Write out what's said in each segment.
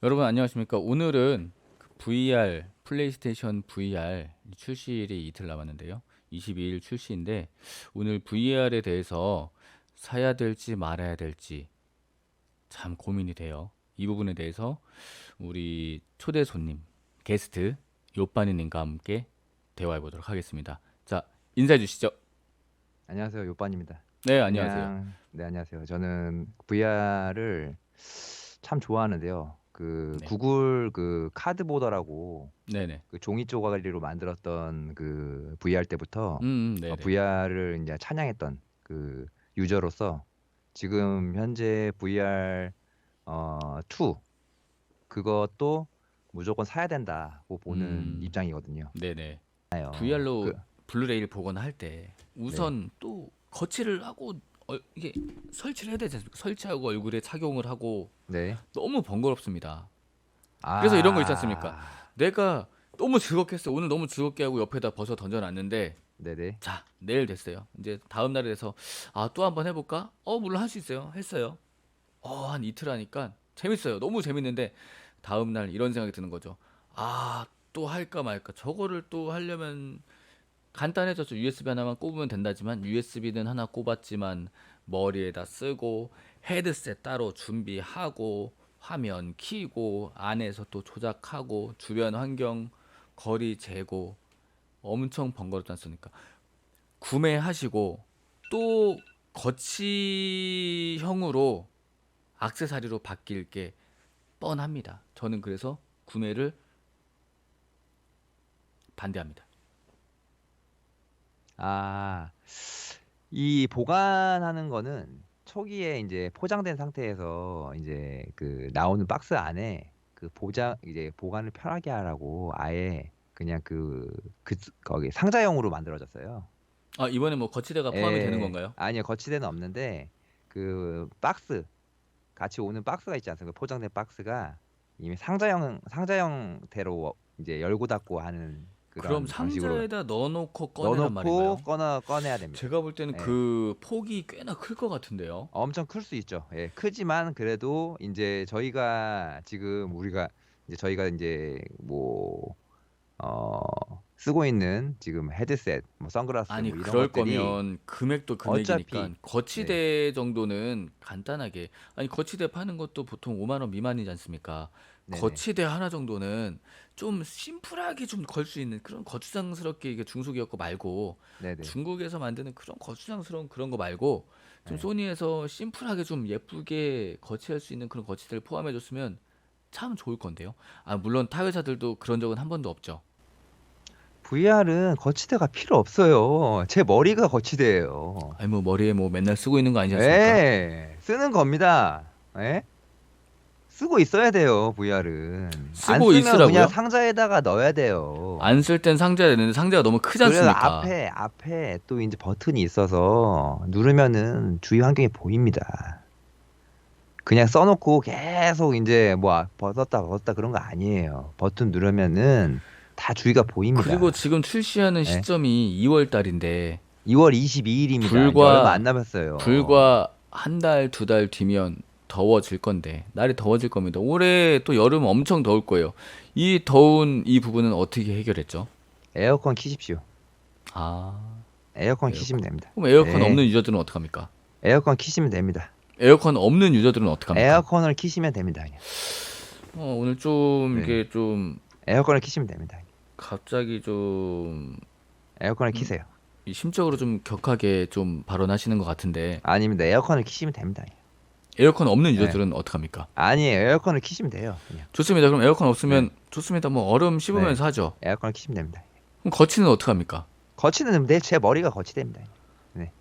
여러분 안녕하십니까? 오늘은 그 VR 플레이스테이션 VR 출시일이 이틀 남았는데요. 22일 출시인데 오늘 VR에 대해서 사야 될지 말아야 될지 참 고민이 돼요. 이 부분에 대해서 우리 초대 손님 게스트 요빠니님과 함께 대화해 보도록 하겠습니다. 자, 인사해 주시죠. 안녕하세요. 요반입니다. 네, 안녕하세요. 네, 안녕하세요. 저는 VR을 참 좋아하는데요. 그 네, 구글 그 카드보더라고 네네. 그 종이 쪼가리로 만들었던 그 VR 때부터 네네. VR을 이제 찬양했던 그 유저로서 지금 현재 VR 2 그것도 무조건 사야 된다고 보는 음, 입장이거든요. 네네. 그 VR로 블루레이를 보거나 할 때 네. 우선 또 거치를 하고 이게 설치를 해야 되지 않습니까? 설치하고 얼굴에 착용을 하고 네. 너무 번거롭습니다. 그래서 이런 거 있지 않습니까? 아. 내가 너무 즐겁게 했어. 오늘 너무 즐겁게 하고 옆에다 벗어 던져놨는데 네네. 자, 내일 됐어요. 이제 다음 날에 돼서 또 한번 해볼까? 물론 할 수 있어요. 했어요. 한 이틀 하니까 재밌어요. 너무 재밌는데 다음 날 이런 생각이 드는 거죠. 또 할까 말까. 저거를 또 하려면 간단해졌죠. USB 하나만 꼽으면 된다지만 USB는 하나 꼽았지만 머리에다 쓰고 헤드셋 따로 준비하고 화면 키고 안에서 또 조작하고 주변 환경 거리 재고 엄청 번거롭지 않습니까? 구매하시고 또 거치형으로 액세서리로 바뀔 게 뻔합니다. 저는 그래서 구매를 반대합니다. 아, 이 보관하는 거는 초기에 이제 포장된 상태에서 이제 그 나오는 박스 안에 그 이제 보관을 편하게 하라고 아예 그냥 거기 상자형으로 만들어졌어요. 이번에 뭐 거치대가 포함이 되는 예, 건가요? 아니요, 거치대는 없는데 그 박스 같이 오는 박스가 있지 않습니까? 포장된 박스가 이미 상자형태로 이제 열고 닫고 하는 그럼 그런 방식으로 상자에다 넣어놓고 꺼내란 넣어놓고 말인가요? 꺼내야 됩니다. 제가 볼 때는 예. 그 폭이 꽤나 클 것 같은데요. 엄청 클 수 있죠. 예, 크지만 그래도 이제 저희가 지금 우리가 이제 저희가 이제 뭐 쓰고 있는 지금 헤드셋, 뭐 선글라스 아니, 뭐 이런 그럴 것들이 거면 금액도 금액이니까 어차피 네, 거치대 정도는 간단하게, 아니 거치대 파는 것도 보통 5만 원 미만이지 않습니까? 네네, 거치대 하나 정도는 좀 심플하게 좀 걸 수 있는 그런 거추장스럽게 이게 중소기업 거 말고 네네, 중국에서 만드는 그런 거추장스러운 그런 거 말고 좀 네. 소니에서 심플하게 좀 예쁘게 거치할 수 있는 그런 거치대를 포함해 줬으면 참 좋을 건데요. 물론 타 회사들도 그런 적은 한 번도 없죠. VR은 거치대가 필요 없어요. 제 머리가 거치대예요. 아니 뭐 머리에 뭐 맨날 쓰고 있는 거 아니지 않습니까? 예, 쓰는 겁니다. 예? 쓰고 있어야 돼요, VR은. 안 쓰고 쓰면 그냥 있으라고요? 상자에다가 넣어야 돼요. 안 쓸 땐 상자에 넣는데 상자가 너무 크지 그래서 않습니까? 앞에 또 이제 버튼이 있어서 누르면은 주위 환경이 보입니다. 그냥 써놓고 계속 이제 뭐 벗었다 그런 거 아니에요. 버튼 누르면은 다 주위가 그리고 보입니다. 지금 출시하는 예? 시점이 2월 달인데 2월 22일입니다. 이제 얼마 안 불과 남았어요. 불과 한 달, 두 달 뒤면 더워질 건데 날이 더워질 겁니다. 올해 또 여름 엄청 더울 거예요. 이 더운 이 부분은 어떻게 해결했죠? 에어컨 키십시오. 아, 에어컨 키시면 에어컨. 됩니다. 그럼 에어컨 없는 네. 유저들은 어떡합니까? 에어컨 키시면 됩니다. 에어컨 없는 유저들은 어떡합니까? 에어컨을 키시면 됩니다. 그냥. 오늘 좀 네. 이게 좀 에어컨을 키시면 됩니다. 갑자기 좀 에어컨을 음, 키세요. 이 심적으로 좀 격하게 좀 발언하시는 것 같은데 아닙니다. 에어컨을 키시면 됩니다. 에어컨 없는 그냥. 예. 유저들은 어떡합니까? 아니에요. 에어컨을 키시면 돼요. 그냥. 좋습니다. 그럼 에어컨 네. 없으면 좋습니다. 뭐 얼음 네. 씹으면서 하죠. 에어컨을 키시면 됩니다. 그럼 거치는 어떡합니까? 거치는 제 머리가 거치대입니다. 네.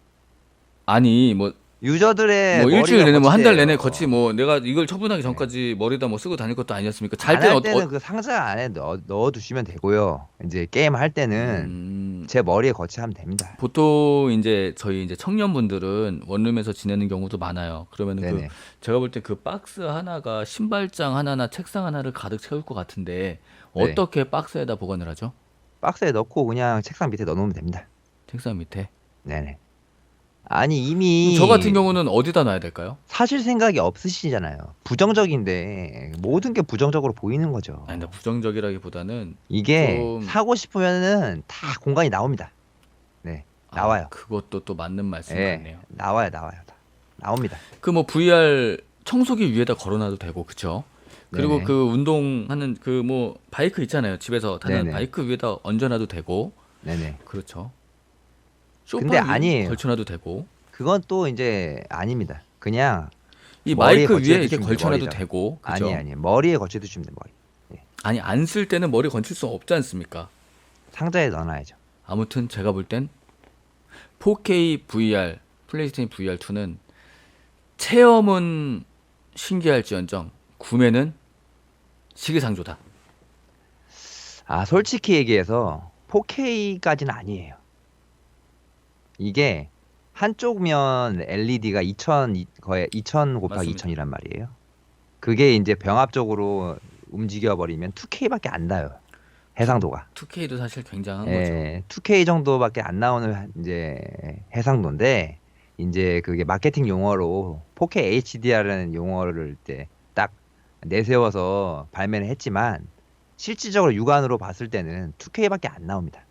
아니 뭐 유저들의 일주일 머리가 내내 뭐 한 달 내내 거치 거치대예요. 뭐 내가 이걸 처분하기 네. 전까지 머리다 뭐 쓰고 다닐 것도 아니었습니까? 잘 안 때는 할 때는 그 상자 안에 넣어 두시면 되고요. 이제 게임 할 때는 음, 제 머리에 거치하면 됩니다. 보통 이제 저희 이제 청년분들은 원룸에서 지내는 경우도 많아요. 그러면은 그 네네. 제가 볼 때 그 박스 하나가 신발장 하나나 책상 하나를 가득 채울 것 같은데 네. 어떻게 박스에다 보관을 하죠? 박스에 넣고 그냥 책상 밑에 넣어놓으면 됩니다. 책상 밑에. 네네. 아니 그럼 저 같은 이미 경우는 어디다 놔야 될까요? 사실 생각이 없으시잖아요. 부정적인데 모든 게 부정적으로 보이는 거죠. 아니, 나 부정적이라기보다는 이게 좀, 사고 싶으면은 다 공간이 나옵니다. 네, 아, 나와요. 그것도 또 맞는 말씀 예, 같네요. 나와요, 나와요. 다 나옵니다. 그 뭐 VR 청소기 위에다 걸어놔도 되고, 그쵸? 그리고 네네, 그 운동하는 그 뭐 바이크 있잖아요. 집에서 타는 네네, 바이크 위에다 얹어놔도 되고, 네네. 그렇죠. 근데 소파 위에 아니에요. 걸쳐놔도 되고, 그건 또 이제 아닙니다. 그냥 이 머리에 마이크 위에 거치해 이렇게 두시면 돼요. 걸쳐놔도 머리에다가. 되고, 아니 그죠? 아니 머리에 거치해 두시면 돼요. 머리. 예, 아니, 안 쓸 때는 머리 건칠 수 없지 않습니까? 상자에 넣어놔야죠. 아무튼 제가 볼 땐 4K VR, 플레이스테이션 VR2는 체험은 신기할지언정 구매는 시기상조다. 아, 솔직히 얘기해서 4K까지는 아니에요. 이게 한쪽 면 LED가 2000 거의 2000 곱하기 맞습니다. 2000이란 말이에요. 그게 이제 병합적으로 움직여 버리면 2K밖에 안 나요. 해상도가. 2K도 사실 굉장한 거죠. 예, 2K 정도밖에 안 나오는 이제 해상도인데 이제 그게 마케팅 용어로 4K HDR라는 용어를 이제 딱 내세워서 발매를 했지만 실질적으로 육안으로 봤을 때는 2K밖에 안 나옵니다.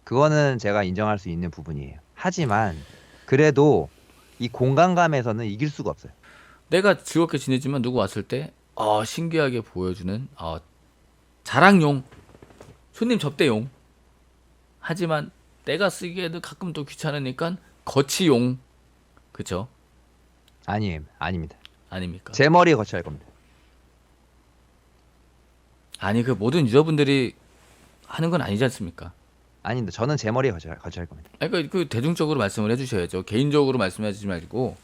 그거는 제가 인정할 수 있는 부분이에요. 하지만 그래도 이 공간감에서는 이길 수가 없어요. 내가 즐겁게 지내지만 누구 왔을 때 신기하게 보여주는 자랑용, 손님 접대용. 하지만 내가 쓰기에도 가끔 또 귀찮으니까 거치용. 그쵸? 아니에요, 아닙니다. 아닙니까? 제 머리에 거쳐야 할 겁니다. 아니, 그 모든 유저분들이 하는 건 아니지 않습니까? 아닌데 저는 제 머리에 거쳐야 할 겁니다. 아니, 그 대중적으로 말씀을 해주셔야죠. 개인적으로 말씀하시지 말고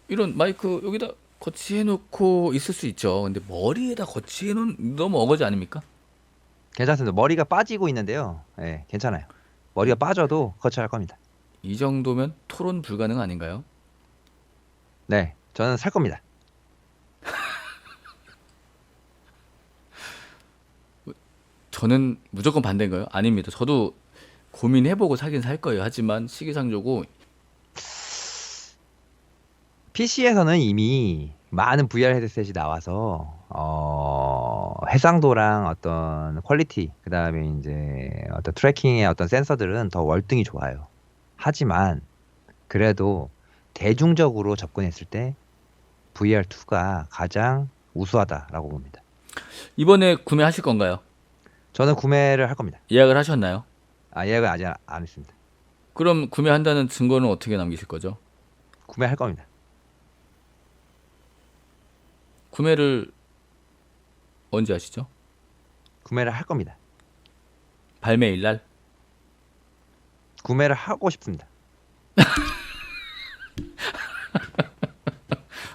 이런 마이크 여기다 거치해놓고 있을 수 있죠. 근데 머리에다 거치해놓은 너무 어거지 아닙니까? 괜찮습니다. 머리가 빠지고 있는데요. 예, 괜찮아요. 머리가 빠져도 거쳐야 할 겁니다. 이 정도면 토론 불가능 아닌가요? 네, 저는 살 겁니다. 저는 무조건 반대인가요? 아닙니다. 저도 고민해보고 사긴 살 거예요. 하지만 시기상조고. PC에서는 이미 많은 VR 헤드셋이 나와서 해상도랑 어떤 퀄리티, 그다음에 이제 어떤 트래킹의 어떤 센서들은 더 월등히 좋아요. 하지만 그래도 대중적으로 접근했을 때 VR2가 가장 우수하다라고 봅니다. 이번에 구매하실 건가요? 저는 구매를 할 겁니다. 예약을 하셨나요? 아, 예약을 아직 안 했습니다. 그럼 구매한다는 증거는 어떻게 남기실 거죠? 구매할 겁니다. 구매를 언제 하시죠? 구매를 할 겁니다. 발매일 날? 구매를 하고 싶습니다.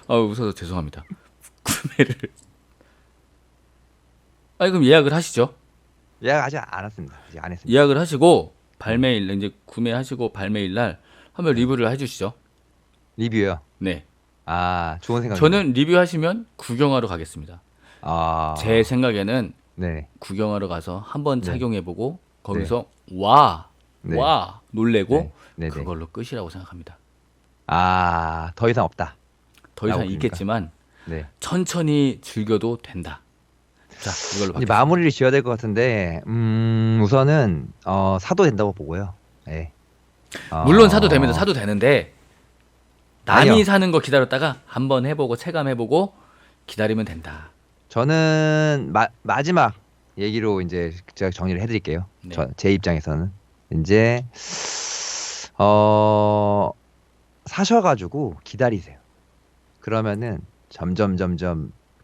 웃어서 죄송합니다. 구매를. 그럼 예약을 하시죠. 예약 아직 안 했습니다. 아직 안 했습니다. 예약을 하시고 발매일 이제 구매하시고 발매일 날 한번 네. 리뷰를 해주시죠. 리뷰요. 네. 아, 좋은 생각입니다. 저는 리뷰하시면 구경하러 가겠습니다. 아, 제 생각에는 네, 구경하러 가서 한번 네, 착용해보고 네, 거기서 와, 네, 와 놀래고 네, 네, 네. 그걸로 끝이라고 생각합니다. 아, 더 이상 없다. 더 이상 라고 보십니까? 있겠지만 네. 천천히 즐겨도 된다. 자, 이걸로 이제 바뀌겠습니다. 마무리를 지어야 될 것 같은데, 우선은 사도 된다고 보고요. 네. 물론 사도 됩니다. 사도 되는데 남이 아니요. 사는 거 기다렸다가 한번 해보고 체감해보고 기다리면 된다. 저는 마지막 얘기로 이제 제가 정리를 해드릴게요. 네. 제 입장에서는 이제 사셔가지고 기다리세요. 그러면은 점점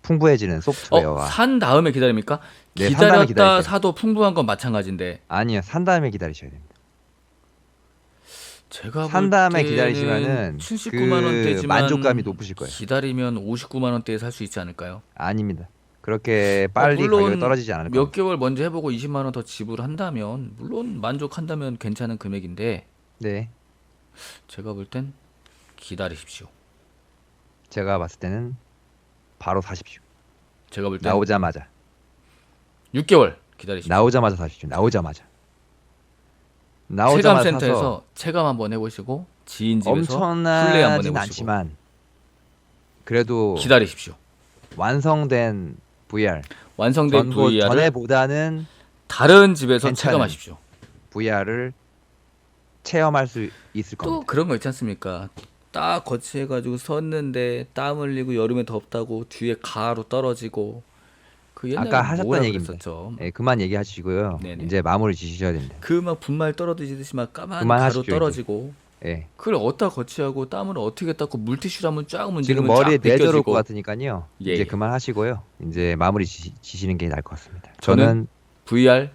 풍부해지는 소프트웨어와 산 다음에 기다립니까? 네, 산 다음에 기다렸다 기다리세요. 사도 풍부한 건 마찬가지인데 아니요, 산 다음에 기다리셔야 됩니다. 제가 산 볼 다음에 때는 기다리시면은 79만 그 원대지만 만족감이 높으실 거예요. 기다리면 59만 원대에 살 수 있지 않을까요? 아닙니다. 그렇게 빨리 가격이 물론 떨어지지 않을 몇 겁니다. 개월 먼저 해보고 20만 원 더 지불한다면 물론 만족한다면 괜찮은 금액인데 네, 제가 볼 땐 기다리십시오. 제가 봤을 때는 바로 사십시오. 제가 볼 땐 나오자마자 6개월 기다리십시오. 나오자마자 사십시오. 나오자마자. 나오자마자 사서 체감센터에서 체감 한번 해보시고 지인 집에서 플레이 한번 엄청나진 해보시고 않지만 그래도 기다리십시오. 완성된 VR 완성된 VR을 전에보다는 다른 집에서 괜찮은 체감하십시오. VR을 체험할 수 있을 또 겁니다. 그런 거 있지 않습니까? 딱 거치해가지고 섰는데 땀 흘리고 여름에 덥다고 뒤에 가로 떨어지고 그 옛날에 아까 하셨던 뭐라 얘기입니다. 그랬었죠? 예, 그만 얘기하시고요. 네네. 이제 마무리 지으셔야 됩니다. 그 막 분말 떨어지듯이 막 까만 가루 그만하십시오, 이제. 떨어지고 예. 그걸 어디다 거치하고 땀을 어떻게 닦고 물티슈로 한번 쫙 지금 문지르면 머리에 쫙 내려올 것 벗겨지고. 같으니까요. 예, 이제 예. 그만하시고요. 이제 마무리 지시는 게 나을 것 같습니다. 저는 VR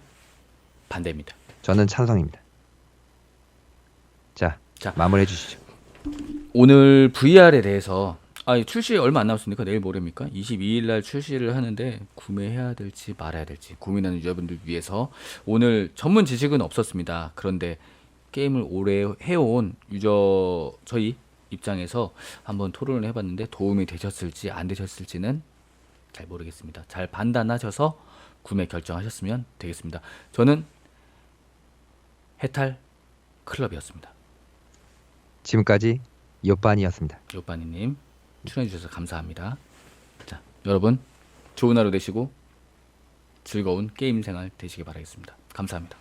반대입니다. 저는 찬성입니다. 자, 자, 마무리해 주시죠. 오늘 VR에 대해서 출시 얼마 안 남았습니까? 내일 모레입니까? 22일 날 출시를 하는데 구매해야 될지 말아야 될지 고민하는 유저분들 위해서 오늘 전문 지식은 없었습니다. 그런데 게임을 오래 해온 유저 저희 입장에서 한번 토론을 해봤는데 도움이 되셨을지 안 되셨을지는 잘 모르겠습니다. 잘 판단하셔서 구매 결정하셨으면 되겠습니다. 저는 해탈 클럽이었습니다. 지금까지 옆반이었습니다. 요빠니님 출연해주셔서 감사합니다. 자, 여러분 좋은 하루 되시고 즐거운 게임 생활 되시기 바라겠습니다. 감사합니다.